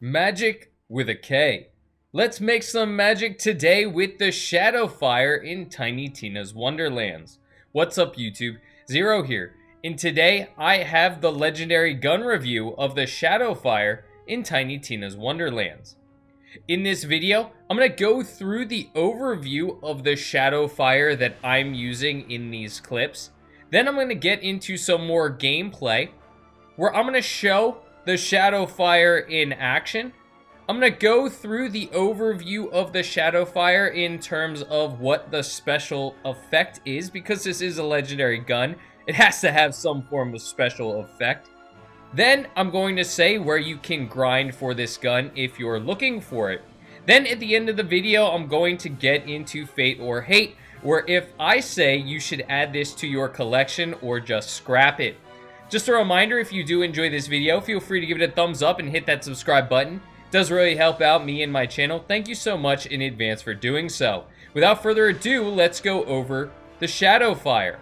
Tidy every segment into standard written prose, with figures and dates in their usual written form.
Magic with a K. Let's make some magic today with the Shadowfire in Tiny Tina's Wonderlands. What's up, YouTube? Zero here, and today I have the legendary gun review of the Shadowfire in Tiny Tina's Wonderlands. In this video, I'm going to go through the overview of the Shadowfire that I'm using in these clips. Then I'm going to get into some more gameplay, where I'm going to show the Shadowfire in action. I'm going to go through the overview of the Shadowfire in terms of what the special effect is, because this is a legendary gun. It has to have some form of special effect. Then I'm going to say where you can grind for this gun if you're looking for it. Then at the end of the video, I'm going to get into Fate or Hate, where if I say you should add this to your collection or just scrap it. Just a reminder, if you do enjoy this video, feel free to give it a thumbs up and hit that subscribe button. It does really help out me and my channel. Thank you so much in advance for doing so. Without further ado, let's go over the Shadowfire.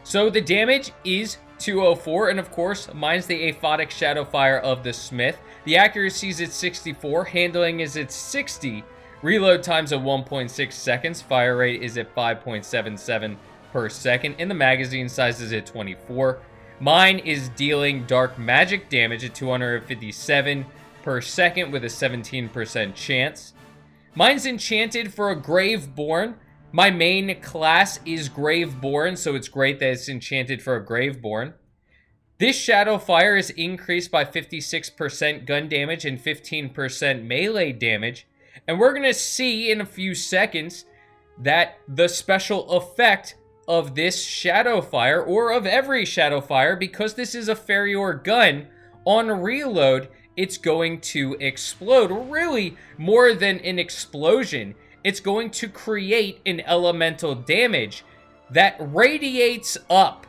So the damage is 204, and of course, mine's the aphotic Shadowfire of the Smith. The accuracy is at 64, handling is at 60, reload time's at 1.6 seconds, fire rate is at 5.77 per second, and the magazine size is at 24. Mine is dealing dark magic damage at 257 per second with a 17% chance. Mine's enchanted for a Graveborn. My main class is Graveborn, so it's great that it's enchanted for a Graveborn. This Shadowfire is increased by 56% gun damage and 15% melee damage. And we're going to see in a few seconds that the special effect of this Shadowfire, or of every Shadowfire, because this is a Ferior gun, on reload, it's going to explode. Really, more than an explosion, it's going to create an elemental damage that radiates up.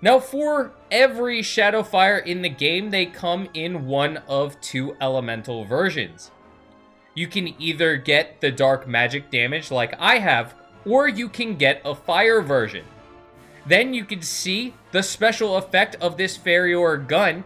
Now, for every Shadowfire in the game, they come in one of two elemental versions. You can either get the dark magic damage like I have, or you can get a fire version. Then you can see the special effect of this Ferior gun.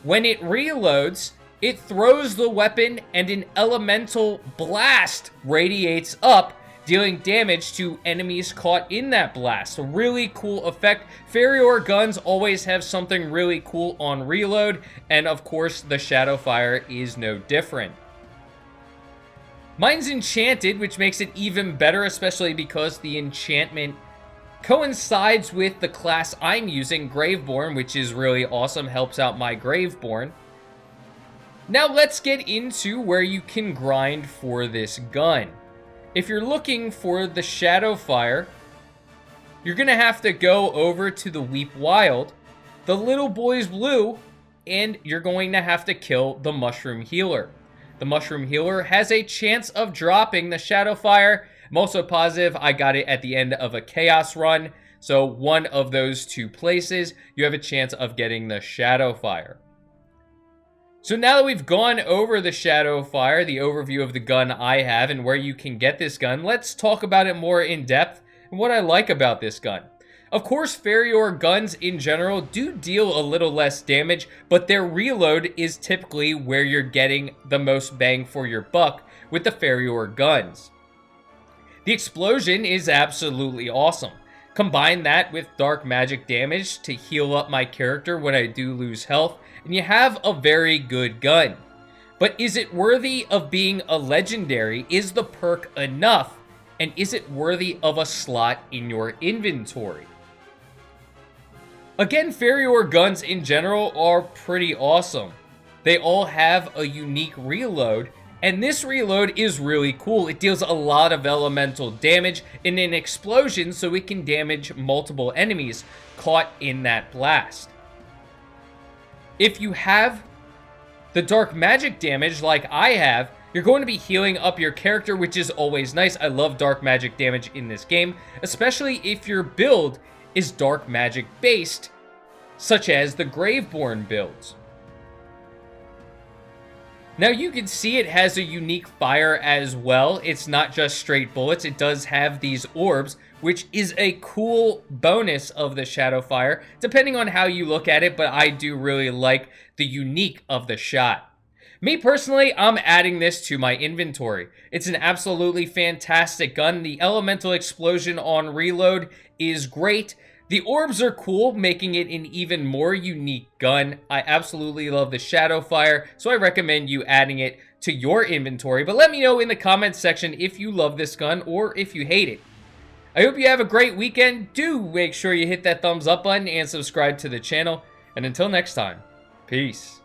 When it reloads, it throws the weapon and an elemental blast radiates up, dealing damage to enemies caught in that blast. A really cool effect. Ferior guns always have something really cool on reload, and of course the Shadowfire is no different. Mine's enchanted, which makes it even better, especially because the enchantment coincides with the class I'm using, Graveborn, which is really awesome, helps out my Graveborn. Now let's get into where you can grind for this gun. If you're looking for the Shadowfire, you're going to have to go over to the Weep Wild, the Little Boy's Blue, and you're going to have to kill the Mushroom Healer. The Mushroom Healer has a chance of dropping the Shadowfire. I'm also positive I got it at the end of a Chaos run. So one of those two places, you have a chance of getting the Shadowfire. So now that we've gone over the Shadowfire, the overview of the gun I have and where you can get this gun, let's talk about it more in depth and what I like about this gun. Of course, Ferior guns in general do deal a little less damage, but their reload is typically where you're getting the most bang for your buck with the Ferior guns. The explosion is absolutely awesome. Combine that with dark magic damage to heal up my character when I do lose health, and you have a very good gun. But is it worthy of being a legendary? Is the perk enough? And is it worthy of a slot in your inventory? Again, Ferior guns in general are pretty awesome. They all have a unique reload, and this reload is really cool. It deals a lot of elemental damage in an explosion, so it can damage multiple enemies caught in that blast. If you have the dark magic damage like I have, you're going to be healing up your character, which is always nice. I love dark magic damage in this game, especially if your build is dark magic based, such as the Graveborn builds. Now you can see it has a unique fire as well. It's not just straight bullets. It does have these orbs, which is a cool bonus of the Shadowfire, depending on how you look at it, but I do really like the unique of the shot. Me personally, I'm adding this to my inventory. It's an absolutely fantastic gun. The elemental explosion on reload is great. The orbs are cool, making it an even more unique gun. I absolutely love the Shadowfire, so I recommend you adding it to your inventory. But let me know in the comments section if you love this gun or if you hate it. I hope you have a great weekend. Do make sure you hit that thumbs up button and subscribe to the channel. And until next time, peace.